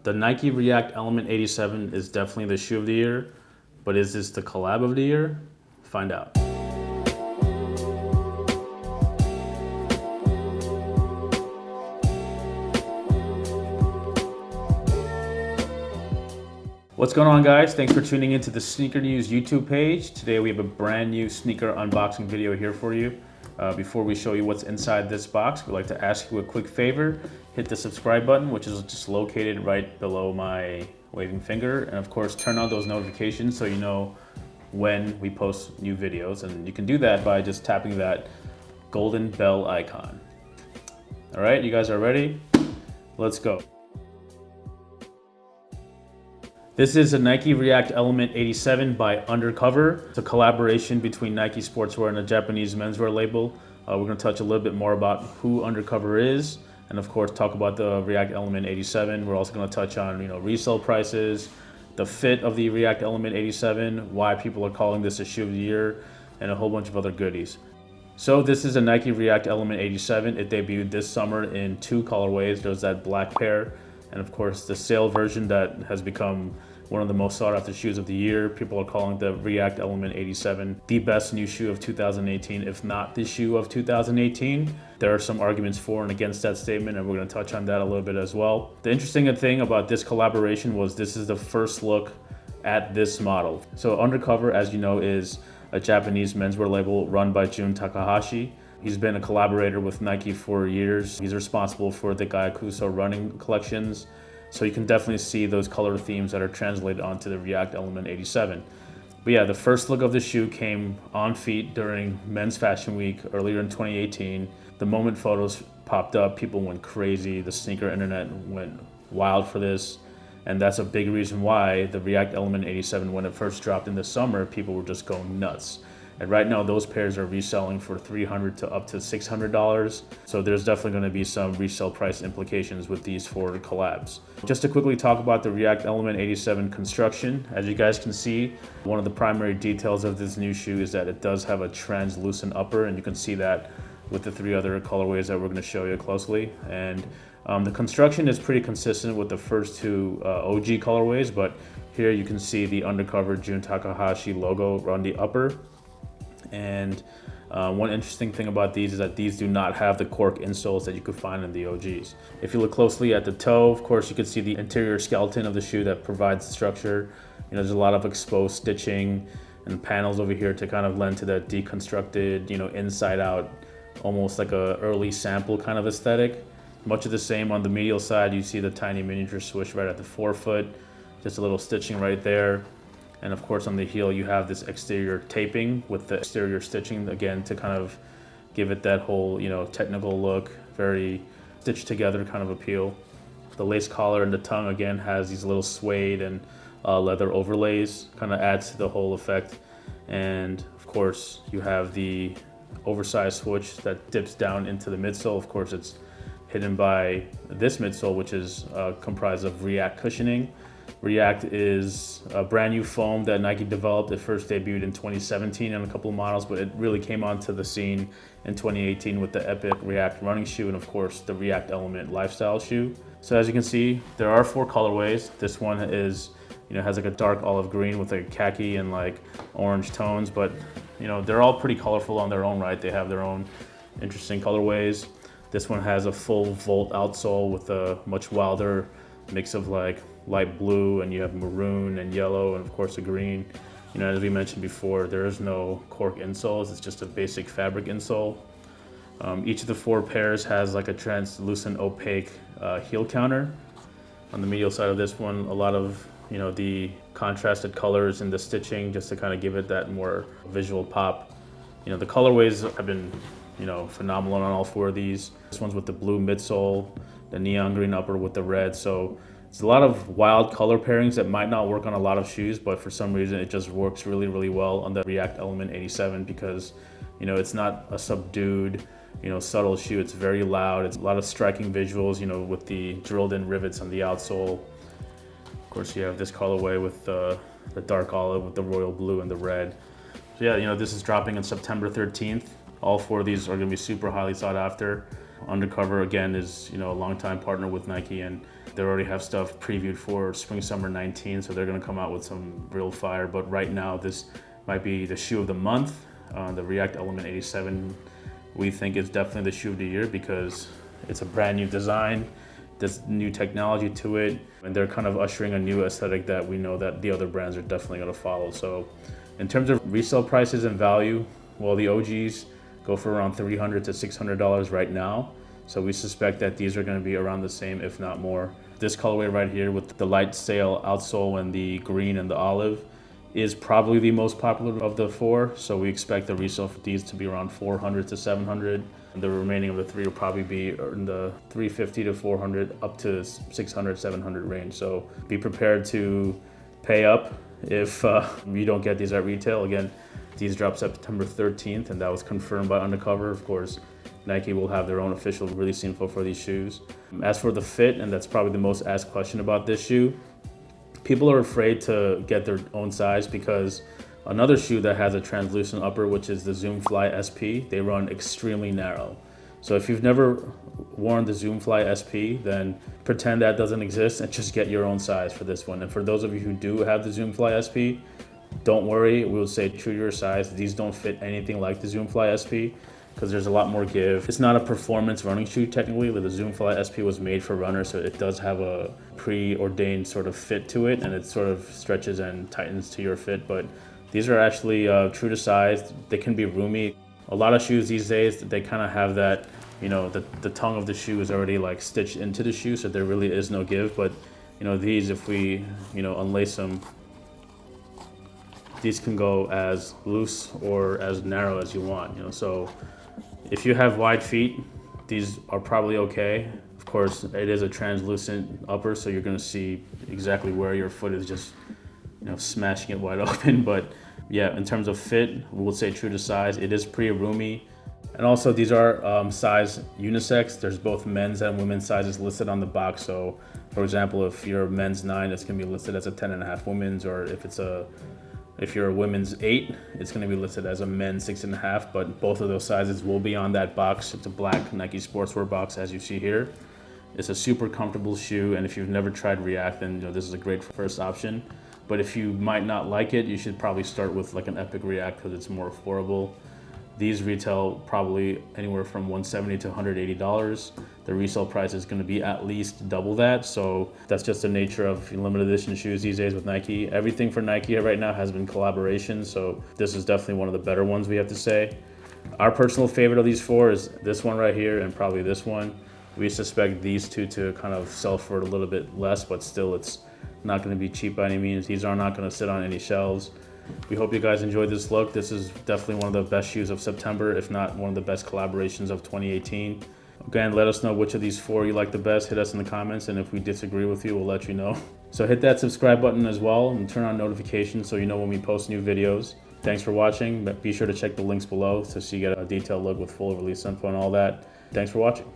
The Nike React Element 87 is definitely the shoe of the year, but is this the collab of the year? Find out. What's going on, guys? Thanks for tuning into the Sneaker News YouTube page. Today we have a brand new sneaker unboxing video here for you. Before we show you what's inside this box, we'd like to ask you a quick favor. Hit the subscribe button, which is just located right below my waving finger. And of course, turn on those notifications so you know when we post new videos. And you can do that by just tapping that golden bell icon. All right, you guys are ready? Let's go. This is a Nike React Element 87 by Undercover. It's a collaboration between Nike Sportswear and a Japanese menswear label. We're gonna touch a little bit more about who Undercover is, and of course talk about the React Element 87. We're also gonna touch on resale prices, the fit of the React Element 87, why people are calling this a shoe of the year, and a whole bunch of other goodies. So this is a Nike React Element 87. It debuted this summer in 2 colorways. There's that black pair, and of course the sale version that has become one of the most sought after shoes of the year. People are calling the React Element 87 the best new shoe of 2018, if not the shoe of 2018. There are some arguments for and against that statement, and we're going to touch on that a little bit as well. The interesting thing about this collaboration was this is the first look at this model. So Undercover, as you know, is a Japanese menswear label run by Jun Takahashi. He's been a collaborator with Nike for years. He's responsible for the Gayakuso running collections. So you can definitely see those color themes that are translated onto the React Element 87. But yeah, the first look of the shoe came on feet during Men's Fashion Week earlier in 2018. The moment photos popped up, people went crazy. The sneaker internet went wild for this. And that's a big reason why the React Element 87, when it first dropped in the summer, people were just going nuts. And right now, those pairs are reselling for $300 to up to $600. So there's definitely going to be some resale price implications with these 4 collabs. Just to quickly talk about the React Element 87 construction, as you guys can see, one of the primary details of this new shoe is that it does have a translucent upper, and you can see that with the 3 other colorways that we're going to show you closely. And the construction is pretty consistent with the first 2 OG colorways, but here you can see the Undercover Jun Takahashi logo on the upper. And one interesting thing about these is that these do not have the cork insoles that you could find in the OGs. If you look closely at the toe, of course, you can see the interior skeleton of the shoe that provides the structure. There's a lot of exposed stitching and panels over here to kind of lend to that deconstructed, inside out, almost like a early sample kind of aesthetic. Much of the same on the medial side. You see the tiny miniature swoosh right at the forefoot, just a little stitching right there. And of course on the heel you have this exterior taping with the exterior stitching, again, to kind of give it that whole, technical look, very stitched together kind of appeal. The lace collar and the tongue, again, has these little suede and leather overlays, kind of adds to the whole effect. And of course you have the oversized swoosh that dips down into the midsole. Of course it's hidden by this midsole, which is comprised of React cushioning. React is a brand new foam that Nike developed. It first debuted in 2017 on a couple of models, but it really came onto the scene in 2018 with the Epic React running shoe and of course the React Element lifestyle shoe. So as you can see, there are 4 colorways. This one is, has like a dark olive green with like khaki and like orange tones, but they're all pretty colorful on their own right. They have their own interesting colorways. This one has a full Volt outsole with a much wilder mix of like light blue, and you have maroon and yellow, and of course a green. As we mentioned before, there is no cork insoles. It's just a basic fabric insole. Each of the 4 pairs has like a translucent opaque heel counter. On the medial side of this one, a lot of the contrasted colors in the stitching just to kind of give it that more visual pop. The colorways have been phenomenal on all 4 of these. This one's with the blue midsole, the neon green upper with the red. So it's a lot of wild color pairings that might not work on a lot of shoes, but for some reason it just works really, really well on the React Element 87 because, it's not a subdued, subtle shoe. It's very loud. It's a lot of striking visuals, with the drilled in rivets on the outsole. Of course, you have this colorway with the dark olive with the royal blue and the red. So yeah, this is dropping on September 13th. All 4 of these are gonna be super highly sought after. Undercover again is, a longtime partner with Nike, and they already have stuff previewed for spring summer 19, so they're going to come out with some real fire. But right now this might be the shoe of the month. The React Element 87 we think is definitely the shoe of the year because it's a brand new design, there's new technology to it, and they're kind of ushering a new aesthetic that we know that the other brands are definitely going to follow. So in terms of resale prices and value, well, the OGs go for around $300 to $600 right now. So we suspect that these are going to be around the same, if not more. This colorway right here with the light sail outsole and the green and the olive is probably the most popular of the four. So we expect the resale for these to be around $400 to $700. The remaining of the three will probably be in the $350 to $400 up to $600, $700 range. So be prepared to pay up if you don't get these at retail. Again, these drop September 13th, and that was confirmed by Undercover. Of course, Nike will have their own official release info for these shoes. As for the fit, and that's probably the most asked question about this shoe, people are afraid to get their own size because another shoe that has a translucent upper, which is the Zoom Fly SP, they run extremely narrow. So if you've never worn the Zoom Fly SP, then pretend that doesn't exist and just get your own size for this one. And for those of you who do have the Zoom Fly SP, don't worry, we'll say true to your size. These don't fit anything like the Zoom Fly SP because there's a lot more give. It's not a performance running shoe technically. The Zoom Fly SP was made for runners, so it does have a preordained sort of fit to it, and it sort of stretches and tightens to your fit. But these are actually true to size. They can be roomy. A lot of shoes these days, they kind of have that, the tongue of the shoe is already like stitched into the shoe, so there really is no give. But these, if we unlace them, these can go as loose or as narrow as you want. So if you have wide feet, these are probably okay. Of course, it is a translucent upper, so you're going to see exactly where your foot is just smashing it wide open. But yeah, in terms of fit, we would say true to size. It is pretty roomy. And also these are size unisex. There's both men's and women's sizes listed on the box. So for example, if you're a men's 9, it's going to be listed as a 10.5 women's, or if you're a women's 8, it's going to be listed as a men's 6.5, but both of those sizes will be on that box. It's a black Nike sportswear box, as you see here. It's a super comfortable shoe, and if you've never tried React, then this is a great first option. But if you might not like it, you should probably start with like an Epic React because it's more affordable. These retail probably anywhere from $170 to $180. The resale price is going to be at least double that. So that's just the nature of limited edition shoes these days with Nike. Everything for Nike right now has been collaboration. So this is definitely one of the better ones, we have to say. Our personal favorite of these four is this one right here and probably this one. We suspect these two to kind of sell for a little bit less, but still it's not going to be cheap by any means. These are not going to sit on any shelves. We hope you guys enjoyed this look. This is definitely one of the best shoes of September, if not one of the best collaborations of 2018. Again, let us know which of these four you like the best. Hit us in the comments, and if we disagree with you, we'll let you know. So hit that subscribe button as well and turn on notifications so you know when we post new videos. Thanks for watching, but be sure to check the links below so you get a detailed look with full release info and all that. Thanks for watching.